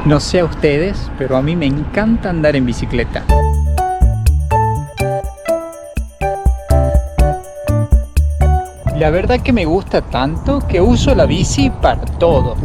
No sé a ustedes, pero a mí me encanta andar en bicicleta. La verdad que me gusta tanto que uso la bici para todo.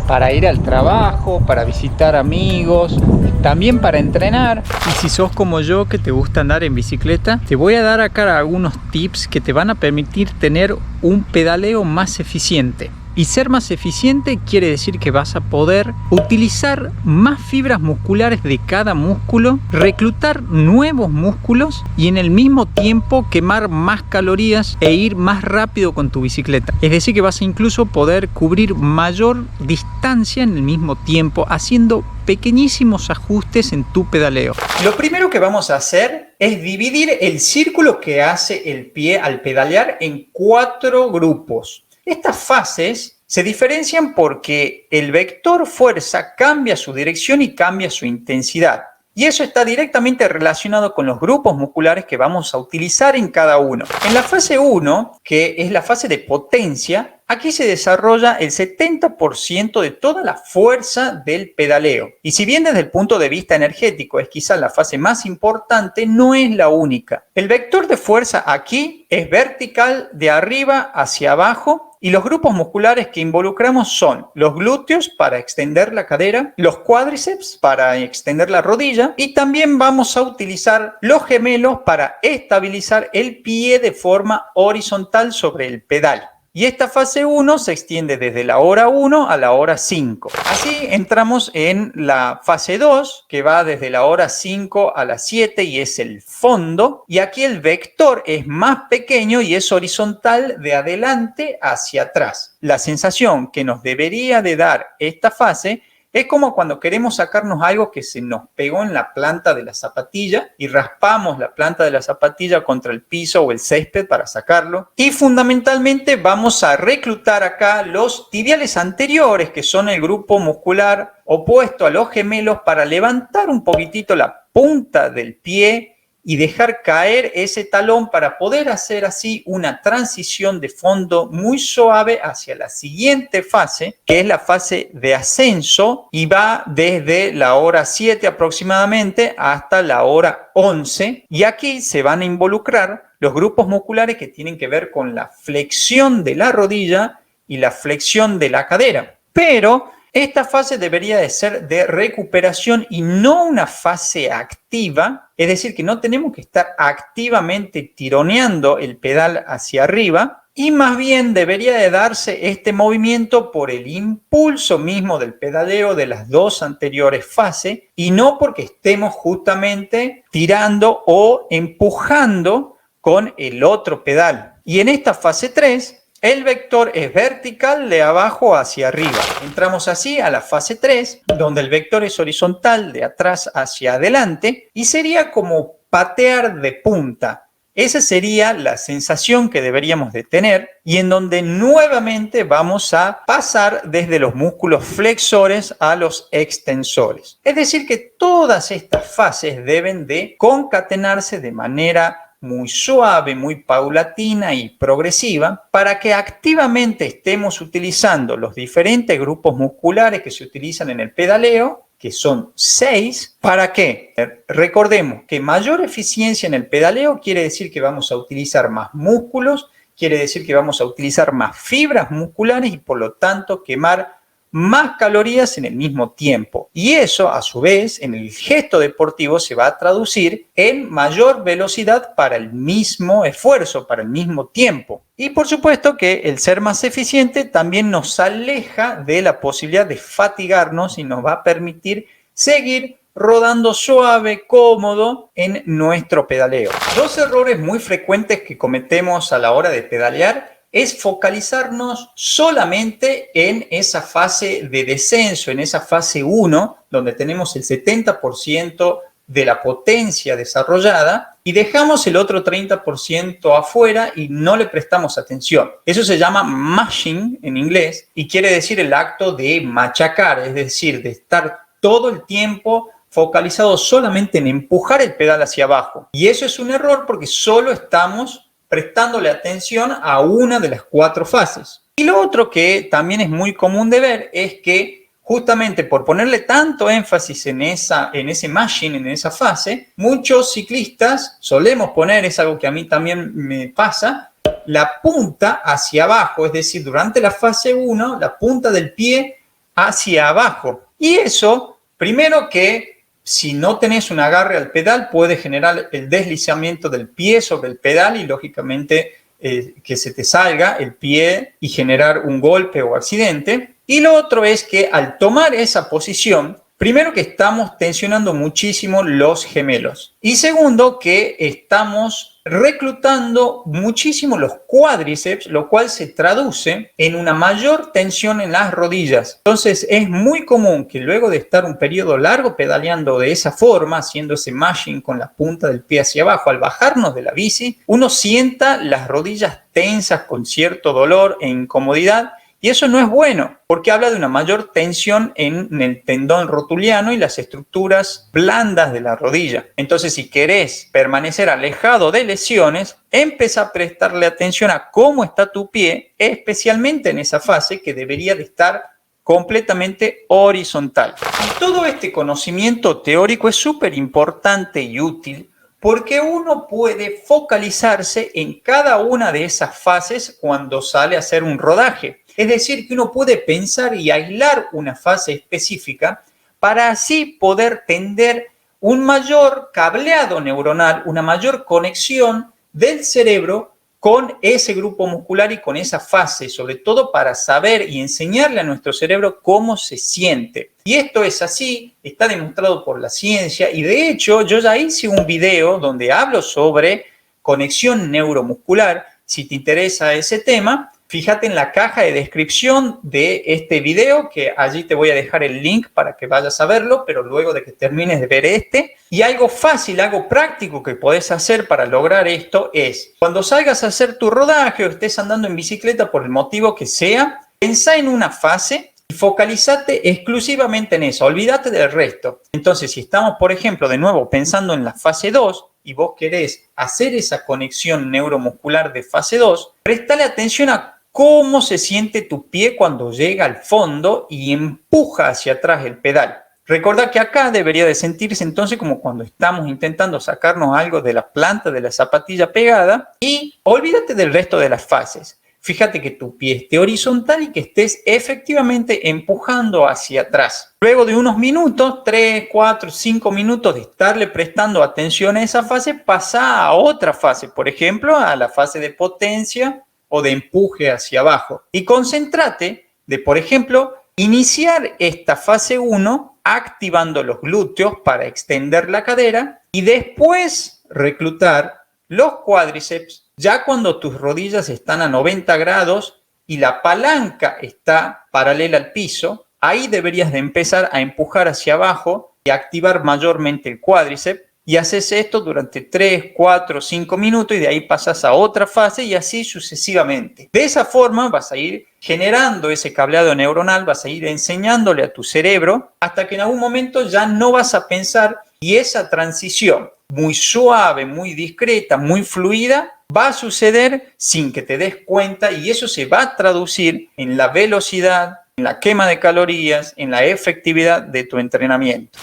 Para ir al trabajo, para visitar amigos, también para entrenar. Y si sos como yo que te gusta andar en bicicleta, te voy a dar acá algunos tips que te van a permitir tener un pedaleo más eficiente. Y ser más eficiente quiere decir que vas a poder utilizar más fibras musculares de cada músculo, reclutar nuevos músculos y en el mismo tiempo quemar más calorías e ir más rápido con tu bicicleta. Es decir, que vas a incluso poder cubrir mayor distancia en el mismo tiempo, haciendo pequeñísimos ajustes en tu pedaleo. Lo primero que vamos a hacer es dividir el círculo que hace el pie al pedalear en 4 grupos. Estas fases se diferencian porque el vector fuerza cambia su dirección y cambia su intensidad. Y eso está directamente relacionado con los grupos musculares que vamos a utilizar en cada uno. En la fase 1, que es la fase de potencia, aquí se desarrolla el 70% de toda la fuerza del pedaleo. Y si bien desde el punto de vista energético es quizás la fase más importante, no es la única. El vector de fuerza aquí es vertical de arriba hacia abajo. Y los grupos musculares que involucramos son los glúteos para extender la cadera, los cuádriceps para extender la rodilla y también vamos a utilizar los gemelos para estabilizar el pie de forma horizontal sobre el pedal. Y esta fase 1 se extiende desde la hora 1 a la hora 5. Así entramos en la fase 2, que va desde la hora 5 a las 7 y es el fondo. Y aquí el vector es más pequeño y es horizontal de adelante hacia atrás. La sensación que nos debería de dar esta fase es como cuando queremos sacarnos algo que se nos pegó en la planta de la zapatilla y raspamos la planta de la zapatilla contra el piso o el césped para sacarlo. Y fundamentalmente vamos a reclutar acá los tibiales anteriores, que son el grupo muscular opuesto a los gemelos, para levantar un poquitito la punta del pie y dejar caer ese talón para poder hacer así una transición de fondo muy suave hacia la siguiente fase, que es la fase de ascenso y va desde la hora 7 aproximadamente hasta la hora 11. Y aquí se van a involucrar los grupos musculares que tienen que ver con la flexión de la rodilla y la flexión de la cadera. Pero esta fase debería de ser de recuperación y no una fase activa, es decir, que no tenemos que estar activamente tironeando el pedal hacia arriba y más bien debería de darse este movimiento por el impulso mismo del pedaleo de las dos anteriores fases y no porque estemos justamente tirando o empujando con el otro pedal. Y en esta fase 3, el vector es vertical de abajo hacia arriba. Entramos así a la fase 3, donde el vector es horizontal de atrás hacia adelante y sería como patear de punta. Esa sería la sensación que deberíamos de tener y en donde nuevamente vamos a pasar desde los músculos flexores a los extensores. Es decir, que todas estas fases deben de concatenarse de manera muy suave, muy paulatina y progresiva para que activamente estemos utilizando los diferentes grupos musculares que se utilizan en el pedaleo, que son 6. ¿Para qué? Recordemos que mayor eficiencia en el pedaleo quiere decir que vamos a utilizar más músculos, quiere decir que vamos a utilizar más fibras musculares y por lo tanto quemar más calorías en el mismo tiempo. Y eso, a su vez, en el gesto deportivo se va a traducir en mayor velocidad para el mismo esfuerzo, para el mismo tiempo. Y por supuesto que el ser más eficiente también nos aleja de la posibilidad de fatigarnos y nos va a permitir seguir rodando suave, cómodo en nuestro pedaleo. 2 errores muy frecuentes que cometemos a la hora de pedalear es focalizarnos solamente en esa fase de descenso, en esa fase 1, donde tenemos el 70% de la potencia desarrollada y dejamos el otro 30% afuera y no le prestamos atención. Eso se llama mashing en inglés y quiere decir el acto de machacar, es decir, de estar todo el tiempo focalizado solamente en empujar el pedal hacia abajo. Y eso es un error porque solo estamos prestándole atención a una de las 4 fases. Y lo otro que también es muy común de ver es que justamente por ponerle tanto énfasis en ese mashing, en esa fase, muchos ciclistas solemos poner, es algo que a mí también me pasa, la punta hacia abajo, es decir, durante la fase 1, la punta del pie hacia abajo. Y eso, primero que si no tenés un agarre al pedal, puede generar el deslizamiento del pie sobre el pedal y lógicamente que se te salga el pie y generar un golpe o accidente. Y lo otro es que al tomar esa posición, primero que estamos tensionando muchísimo los gemelos. Y segundo que estamos reclutando muchísimo los cuádriceps, lo cual se traduce en una mayor tensión en las rodillas. Entonces es muy común que luego de estar un periodo largo pedaleando de esa forma, haciendo ese mashing con la punta del pie hacia abajo, al bajarnos de la bici, uno sienta las rodillas tensas con cierto dolor e incomodidad. Y eso no es bueno, porque habla de una mayor tensión en el tendón rotuliano y las estructuras blandas de la rodilla. Entonces, si querés permanecer alejado de lesiones, empieza a prestarle atención a cómo está tu pie, especialmente en esa fase que debería de estar completamente horizontal. Y todo este conocimiento teórico es súper importante y útil porque uno puede focalizarse en cada una de esas fases cuando sale a hacer un rodaje. Es decir, que uno puede pensar y aislar una fase específica para así poder tender un mayor cableado neuronal, una mayor conexión del cerebro con ese grupo muscular y con esa fase, sobre todo para saber y enseñarle a nuestro cerebro cómo se siente. Y esto es así, está demostrado por la ciencia y de hecho yo ya hice un video donde hablo sobre conexión neuromuscular. Si te interesa ese tema, fíjate en la caja de descripción de este video, que allí te voy a dejar el link para que vayas a verlo, pero luego de que termines de ver este. Y algo fácil, algo práctico que podés hacer para lograr esto es, cuando salgas a hacer tu rodaje o estés andando en bicicleta por el motivo que sea, pensá en una fase y focalizate exclusivamente en eso, olvídate del resto. Entonces, si estamos, por ejemplo, de nuevo pensando en la fase 2, y vos querés hacer esa conexión neuromuscular de fase 2, prestale atención a cómo se siente tu pie cuando llega al fondo y empuja hacia atrás el pedal. Recordá que acá debería de sentirse entonces como cuando estamos intentando sacarnos algo de la planta de la zapatilla pegada y olvídate del resto de las fases. Fíjate que tu pie esté horizontal y que estés efectivamente empujando hacia atrás. Luego de unos minutos, 3, 4, 5 minutos de estarle prestando atención a esa fase, pasa a otra fase, por ejemplo, a la fase de potencia o de empuje hacia abajo. Y concéntrate de, por ejemplo, iniciar esta fase 1 activando los glúteos para extender la cadera y después reclutar los cuádriceps ya cuando tus rodillas están a 90 grados y la palanca está paralela al piso. Ahí deberías de empezar a empujar hacia abajo y activar mayormente el cuádriceps. Y haces esto durante 3, 4, 5 minutos y de ahí pasas a otra fase y así sucesivamente. De esa forma vas a ir generando ese cableado neuronal, vas a ir enseñándole a tu cerebro hasta que en algún momento ya no vas a pensar y esa transición muy suave, muy discreta, muy fluida va a suceder sin que te des cuenta y eso se va a traducir en la velocidad, en la quema de calorías, en la efectividad de tu entrenamiento.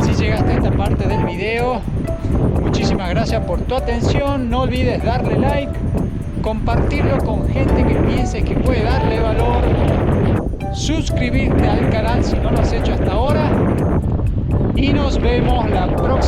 Si llegaste a esta parte del video, muchísimas gracias por tu atención. No olvides darle like, compartirlo con gente que pienses que puede darle valor, suscribirte al canal si no lo has hecho hasta ahora y nos vemos la próxima.